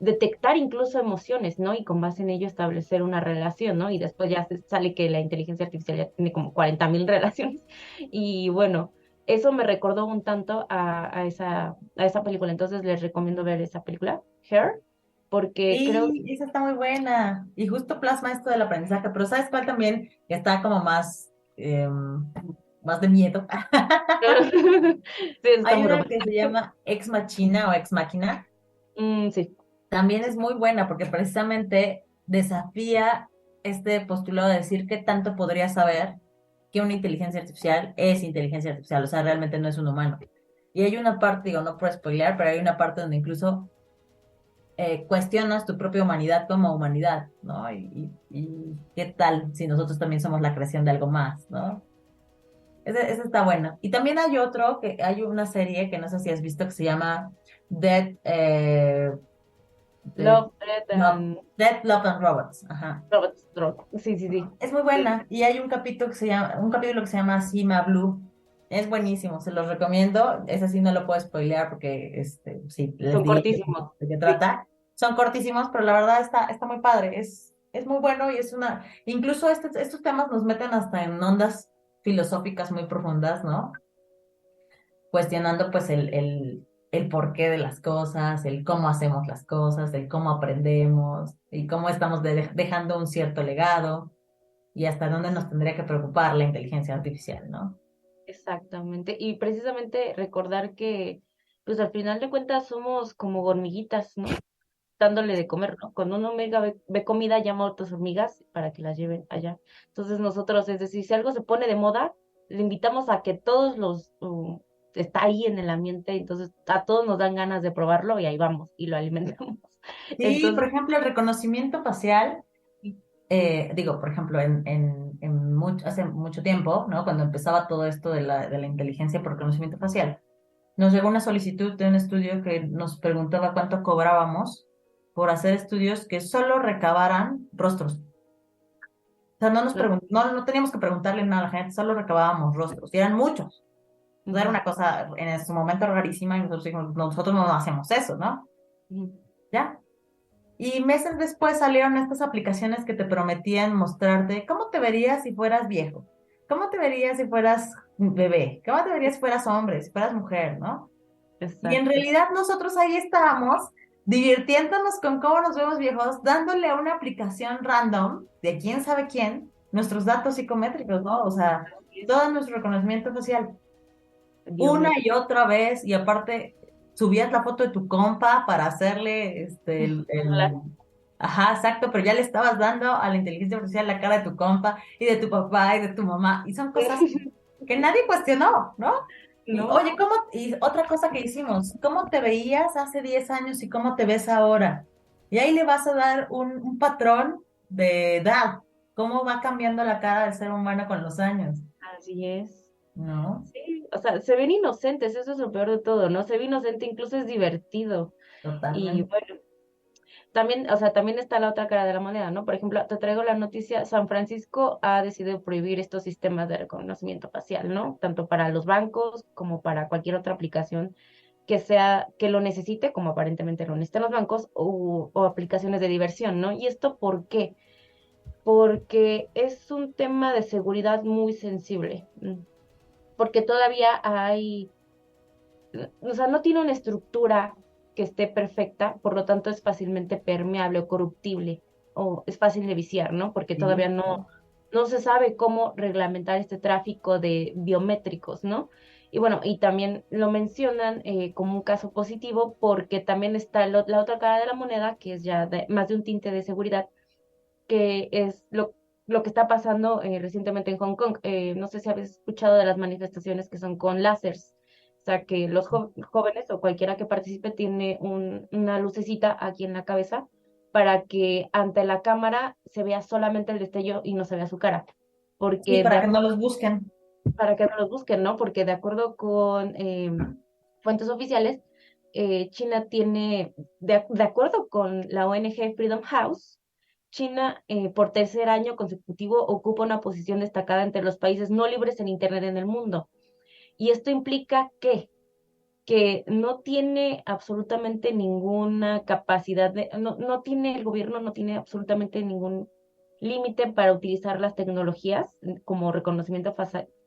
detectar incluso emociones, ¿no? Y con base en ello establecer una relación, ¿no? Y después ya sale que la inteligencia artificial ya tiene como 40.000 relaciones. Y bueno, eso me recordó un tanto a esa película. Entonces les recomiendo ver esa película, Hair, porque creo Sí, esa está muy buena. Y justo plasma esto del aprendizaje, pero ¿sabes cuál también está como más de miedo? sí, eso está Hay muy una que romántico. se llama Ex Machina o Ex Máquina. Sí. También es muy buena porque precisamente desafía este postulado de decir qué tanto podría saber que una inteligencia artificial es inteligencia artificial, o sea, realmente no es un humano. Y hay una parte, digo, no por spoilear, pero hay una parte donde incluso cuestionas tu propia humanidad como humanidad, ¿no? Y qué tal si nosotros también somos la creación de algo más, ¿no? Ese está bueno. Y también hay otro, que hay una serie que no sé si has visto que se llama Dead, Love, Death Love, and Death, Love and Robots. Ajá. Robots. Sí, sí, sí. Es muy buena y hay un capítulo que se llama Cima Blue. Es buenísimo, se los recomiendo. Ese sí no lo puedo spoilear porque sí, les Son diré cortísimos. de qué Sí. trata. Son cortísimos, pero la verdad está muy padre. Es muy bueno y incluso estos temas nos meten hasta en ondas filosóficas muy profundas, ¿no? Cuestionando pues el porqué de las cosas, el cómo hacemos las cosas, el cómo aprendemos y cómo estamos dejando un cierto legado y hasta dónde nos tendría que preocupar la inteligencia artificial, ¿no? Exactamente. Y precisamente recordar que, pues al final de cuentas somos como hormiguitas, ¿no? Dándole de comer, ¿no? Cuando una hormiga ve comida, llama a otras hormigas para que las lleven allá. Entonces nosotros, es decir, si algo se pone de moda, le invitamos a que todos está ahí en el ambiente, entonces a todos nos dan ganas de probarlo y ahí vamos y lo alimentamos. Sí, por Entonces, ejemplo, el reconocimiento facial, digo, por ejemplo, hace mucho tiempo, ¿no? Cuando empezaba todo esto de la inteligencia por reconocimiento facial, nos llegó una solicitud de un estudio que nos preguntaba cuánto cobrábamos por hacer estudios que solo recabaran rostros. O sea, no teníamos que preguntarle nada a la gente, solo recabábamos rostros, y eran muchos. O sea, era ujú, una cosa en su momento rarísima y nosotros dijimos, nosotros no hacemos eso, ¿no? ujú. ¿Ya? Y meses después salieron estas aplicaciones que te prometían mostrarte cómo te verías si fueras viejo, cómo te verías si fueras bebé, cómo te verías si fueras hombre, si fueras mujer, ¿no? Y en Exacto. realidad nosotros ahí estábamos divirtiéndonos con cómo nos vemos viejos, dándole a una aplicación random de quién sabe quién nuestros datos psicométricos, ¿no? O sea, Así es. todo nuestro reconocimiento facial. Una y Biométrico. otra vez, y aparte subías la foto de tu compa para hacerle Hola. Ajá, exacto, pero ya le estabas dando a la inteligencia artificial la cara de tu compa y de tu papá y de tu mamá, y son cosas que nadie cuestionó, ¿no? Y ¿No? oye, y otra cosa que hicimos, ¿cómo te veías hace 10 años y cómo te ves ahora? Y ahí le vas a dar un patrón de edad, cómo va cambiando la cara del ser humano con los años, Así es. ¿no? Sí, o sea, se ven inocentes, eso es lo peor de todo, ¿no? Se ve inocente, incluso es divertido. Y Totalmente. bueno, también, o sea, también está la otra cara de la moneda, ¿no? Por ejemplo, te traigo la noticia, San Francisco ha decidido prohibir estos sistemas de reconocimiento facial, ¿no? Tanto para los bancos como para cualquier otra aplicación que lo necesite, como aparentemente lo necesitan los bancos, o aplicaciones de diversión, ¿no? ¿Y esto por qué? Porque es un tema de seguridad muy sensible, porque todavía hay, o sea, no tiene una estructura que esté perfecta, por lo tanto es fácilmente permeable o corruptible, o es fácil de viciar, ¿no? Porque todavía Sí. no se sabe cómo reglamentar este tráfico de biométricos, ¿no? Y bueno, y también lo mencionan como un caso positivo porque también está la otra cara de la moneda, que es ya más de un tinte de seguridad, que es lo que está pasando recientemente en Hong Kong. No sé si habéis escuchado de las manifestaciones que son con láseres. O sea, que los jóvenes o cualquiera que participe tiene una lucecita aquí en la cabeza para que ante la cámara se vea solamente el destello y no se vea su cara. Sí, Porque para que no los busquen. para que no los busquen, ¿no? Porque de acuerdo con fuentes oficiales, China tiene, de acuerdo con la ONG Freedom House, China por tercer año consecutivo ocupa una posición destacada entre los países no libres en Internet en el mundo. Y esto implica que no tiene absolutamente ninguna capacidad no tiene el gobierno, no tiene absolutamente ningún límite para utilizar las tecnologías como reconocimiento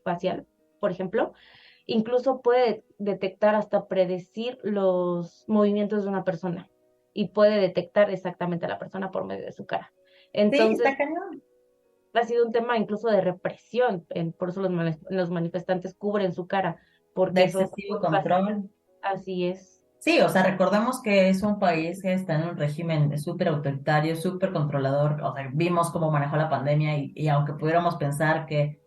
facial, por ejemplo. Incluso puede detectar hasta predecir los movimientos de una persona y puede detectar exactamente a la persona por medio de su cara. Sí, Entonces, está cañón. ha sido un tema incluso de represión, por eso los manifestantes cubren su cara, De porque eso es excesivo muy fácil. control. Así es. Sí, o sea, recordemos que es un país que está en un régimen súper autoritario, súper controlador. O sea, vimos cómo manejó la pandemia y aunque pudiéramos pensar que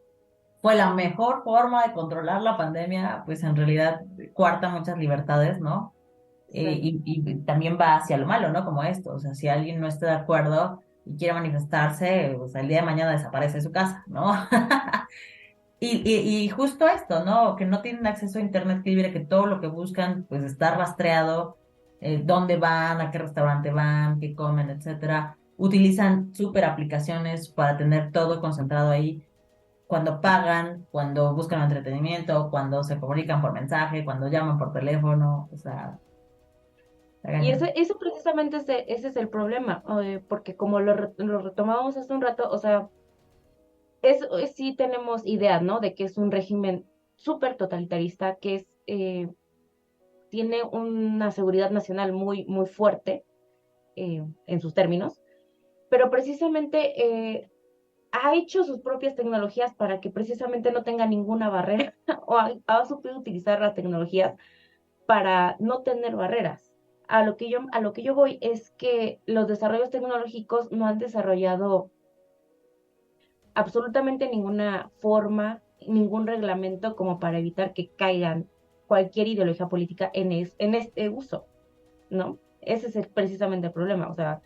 fue la mejor forma de controlar la pandemia, pues en realidad cuarta muchas libertades, ¿no? Exacto. Y también va hacia lo malo, ¿no? Como esto, o sea, si alguien no está de acuerdo y quiere manifestarse, o sea, el día de mañana desaparece de su casa, ¿no? Y justo esto, ¿no? Que no tienen acceso a internet libre, que todo lo que buscan, pues está rastreado dónde van, a qué restaurante van, qué comen, etcétera. Utilizan súper aplicaciones para tener todo concentrado ahí. Cuando pagan, cuando buscan entretenimiento, cuando se comunican por mensaje, cuando llaman por teléfono, o sea, está Y cañón. eso precisamente ese es el problema, porque como lo retomábamos hace un rato, o sea, sí tenemos idea, ¿no? De que es un régimen súper totalitarista, que tiene una seguridad nacional muy, muy fuerte en sus términos, pero precisamente ha hecho sus propias tecnologías para que precisamente no tenga ninguna barrera o ha sabido utilizar las tecnologías para no tener barreras. A lo que yo voy es que los desarrollos tecnológicos no han desarrollado absolutamente ninguna forma, ningún reglamento como para evitar que caigan cualquier ideología política en este uso, ¿no? Ese es precisamente el problema. O sea,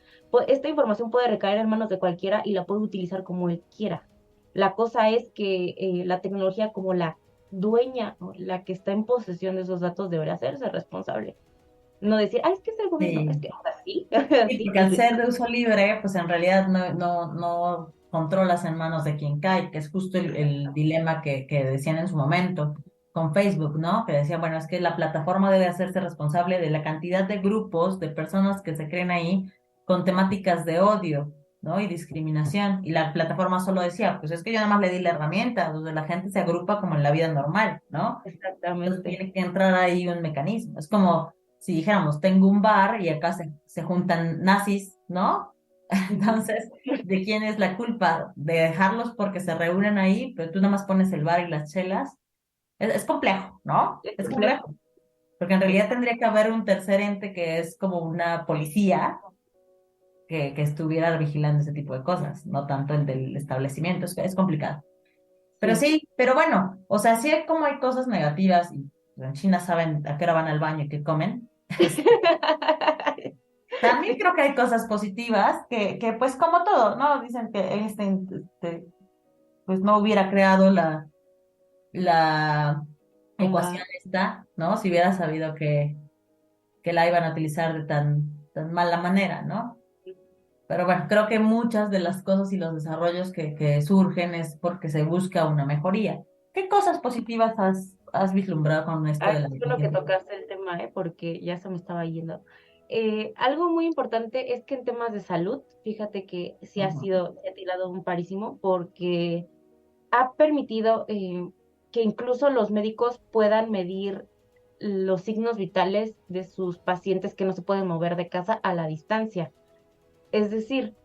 esta información puede recaer en manos de cualquiera y la puede utilizar como él quiera. La cosa es que la tecnología como la dueña, ¿no? La que está en posesión de esos datos debería hacerse responsable. No decir, es que es el gobierno, es Sí. que, o sea, sí, Sí, sí, porque al ser de uso libre, pues en realidad no controlas en manos de quien cae, que es justo el dilema que decían en su momento con Facebook, ¿no? Que decían, bueno, es que la plataforma debe hacerse responsable de la cantidad de grupos, de personas que se creen ahí con temáticas de odio, ¿no? Y discriminación. Y la plataforma solo decía, pues es que yo nada más le di la herramienta, donde la gente se agrupa como en la vida normal, ¿no? Entonces exactamente. tiene que entrar ahí un mecanismo. Es como si dijéramos, tengo un bar y acá se juntan nazis, ¿no? Ujú. Entonces, ¿de quién es la culpa? ¿De dejarlos porque se reúnen ahí, pero tú nada más pones el bar y las chelas? Es complejo, ¿no? Es Es complejo. complejo, porque en realidad Es- tendría que haber un tercer ente que es como una policía que estuviera vigilando ese tipo de cosas, no tanto el del establecimiento. Es complicado. Pero sí. sí, pero bueno, o sea, sí hay como hay cosas negativas y en China saben a qué hora van al baño y qué comen. También creo que hay cosas positivas que pues como todo, ¿no? Dicen que Einstein pues no hubiera creado la ecuación La, esta, ¿no? Si hubiera sabido que la iban a utilizar de tan mala manera, ¿no? Pero bueno, creo que muchas de las cosas y los desarrollos que surgen es porque se busca una mejoría. ¿Qué cosas positivas has vislumbrado con esto de la qué bueno que inteligencia? tocaste el tema, porque ya se me estaba yendo. Algo muy importante es que en temas de salud, fíjate que Ujú. se ha tirado un parísimo porque ha permitido que incluso los médicos puedan medir los signos vitales de sus pacientes que no se pueden mover de casa a la distancia. Es decir,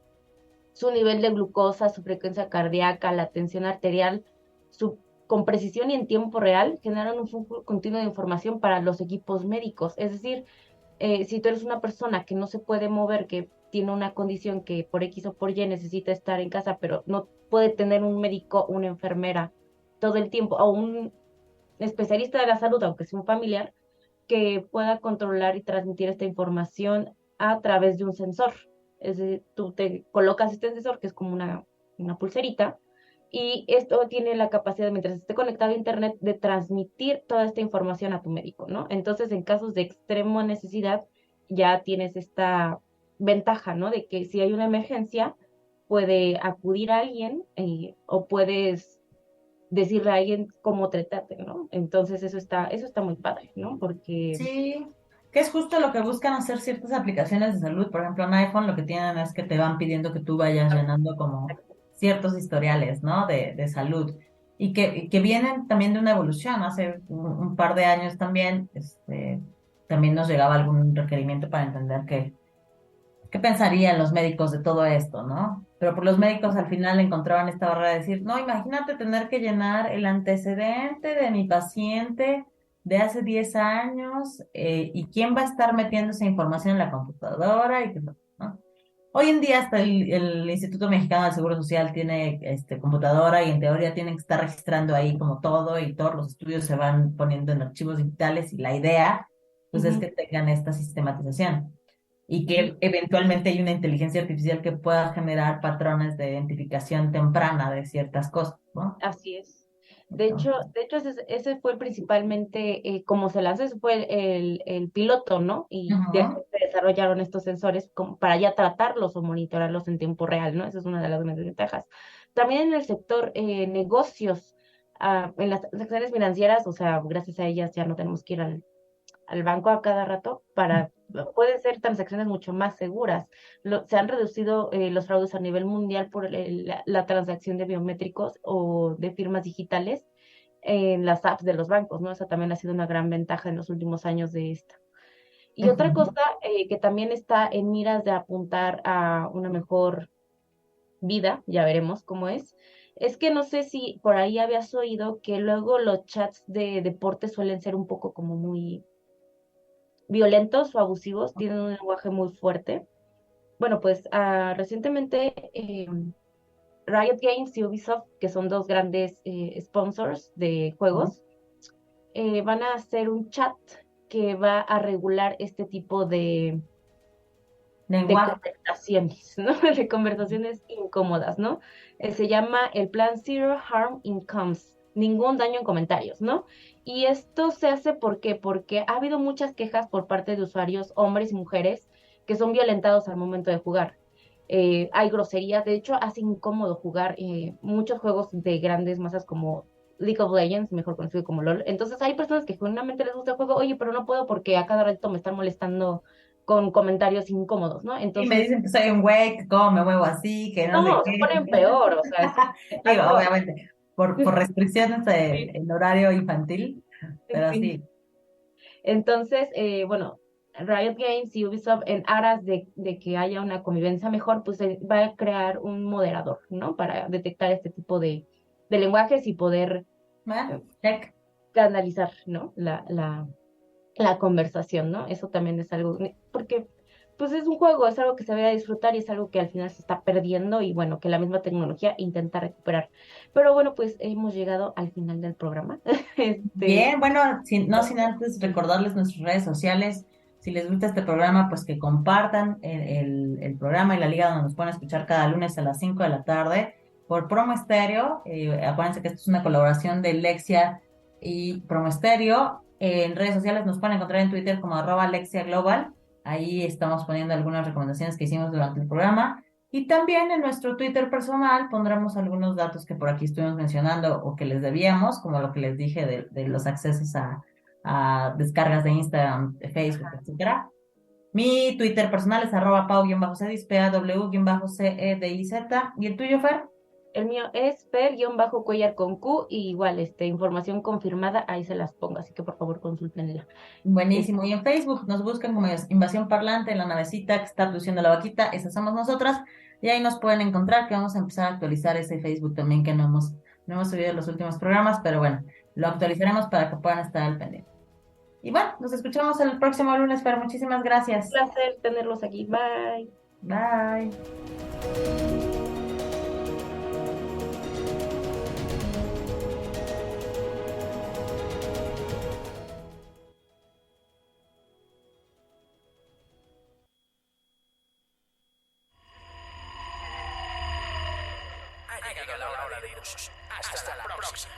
su nivel de glucosa, su frecuencia cardíaca, la tensión arterial, con precisión y en tiempo real, generan un flujo continuo de información para los equipos médicos. Es decir, si tú eres una persona que no se puede mover, que tiene una condición que por X o por Y necesita estar en casa, pero no puede tener un médico, una enfermera todo el tiempo, o un especialista de la salud, aunque sea un familiar, que pueda controlar y transmitir esta información a través de un sensor. Es decir, tú te colocas este sensor, que es como una pulserita, y esto tiene la capacidad, mientras esté conectado a Internet, de transmitir toda esta información a tu médico, ¿no? Entonces, en casos de extrema necesidad, ya tienes esta ventaja, ¿no? De que si hay una emergencia, puede acudir a alguien o puedes decirle a alguien cómo tratarte, ¿no? Entonces eso está muy padre, ¿no? Porque Sí, que es justo lo que buscan hacer ciertas aplicaciones de salud. Por ejemplo, en iPhone lo que tienen es que te van pidiendo que tú vayas llenando como ciertos historiales, ¿no? De salud. Y que vienen también de una evolución. Hace un par de años también, también nos llegaba algún requerimiento para entender qué pensarían los médicos de todo esto, ¿no? Pero por los médicos al final encontraban esta barrera de decir, no, imagínate tener que llenar el antecedente de mi paciente de hace 10 años y quién va a estar metiendo esa información en la computadora y que no, ¿no? Hoy en día hasta el Instituto Mexicano del Seguro Social tiene computadora y en teoría tienen que estar registrando ahí como todo y todos los estudios se van poniendo en archivos digitales y la idea pues es ujú, que tengan esta sistematización y sí, que eventualmente hay una inteligencia artificial que pueda generar patrones de identificación temprana de ciertas cosas, ¿no? así es. De hecho ese fue principalmente como se lanzó, ese fue el piloto, ¿no? Y Ujú. se desarrollaron estos sensores como para ya tratarlos o monitorarlos en tiempo real, ¿no? Esa es una de las grandes ventajas. También en el sector negocios, en las transacciones financieras, o sea, gracias a ellas ya no tenemos que ir al banco a cada rato pueden ser transacciones mucho más seguras. Se han reducido los fraudes a nivel mundial por la transacción de biométricos o de firmas digitales en las apps de los bancos, ¿no? Esa también ha sido una gran ventaja en los últimos años de esto. Y otra Ujú. cosa que también está en miras de apuntar a una mejor vida, ya veremos cómo es que no sé si por ahí habías oído que luego los chats de deporte suelen ser un poco como muy violentos o abusivos, tienen un lenguaje muy fuerte. Bueno, pues recientemente Riot Games y Ubisoft, que son dos grandes sponsors de juegos, van a hacer un chat que va a regular este tipo de Lenguaje. conversaciones, ¿no? De conversaciones incómodas, ¿no? Se llama el plan Zero Harm in Comms, ningún daño en comentarios, ¿no? Y esto se hace ¿por qué? Porque ha habido muchas quejas por parte de usuarios, hombres y mujeres, que son violentados al momento de jugar. Hay groserías, de hecho, hace incómodo jugar muchos juegos de grandes masas como League of Legends, mejor conocido como LOL. Entonces hay personas que genuinamente les gusta el juego, oye, pero no puedo porque a cada rato me están molestando con comentarios incómodos, ¿no? Y me Entonces, dicen que soy un güey, que cómo me muevo así, que no sé no, se qué. ponen peor, o sea, es Digo, algo, obviamente, por restricciones sí, del horario infantil, pero sí. sí. Entonces, bueno, Riot Games y Ubisoft, en aras de que haya una convivencia mejor, pues va a crear un moderador, ¿no? Para detectar este tipo de lenguajes y poder ¿Va? eh, Check. canalizar, ¿no? La conversación, ¿no? Eso también es algo, porque pues es un juego, es algo que se debe disfrutar y es algo que al final se está perdiendo y bueno, que la misma tecnología intenta recuperar. Pero bueno, pues hemos llegado al final del programa. Este, Bien, bueno, no sin antes recordarles nuestras redes sociales. Si les gusta este programa, pues que compartan el programa y la liga donde nos pueden escuchar cada lunes a las 5 de la tarde por Promo Estéreo. Acuérdense que esto es una colaboración de Lexia y Promo Estéreo. En redes sociales nos pueden encontrar en Twitter como @Lexia Global. Ahí estamos poniendo algunas recomendaciones que hicimos durante el programa. Y también en nuestro Twitter personal pondremos algunos datos que por aquí estuvimos mencionando o que les debíamos, como lo que les dije de los accesos a descargas de Instagram, de Facebook, etcétera. Mi Twitter personal es @pau-cediz, PAW-CEDIZ. ¿Y el tuyo, Fer? el mío es Fer-Cuellar con Q y igual, información confirmada, ahí se las pongo, así que por favor consúltenla. Es- Buenísimo. Y en Facebook nos buscan como Invasión Parlante, la navecita que está produciendo la vaquita, esas somos nosotras. Y ahí nos pueden encontrar, que vamos a empezar a actualizar ese Facebook también, que no hemos subido los últimos programas, pero bueno, lo actualizaremos para que puedan estar al pendiente. Y bueno, nos escuchamos el próximo lunes, pero muchísimas Un gracias. placer tenerlos aquí. Bye. Bye. Ha llegado la hora de irnos. Hasta la próxima.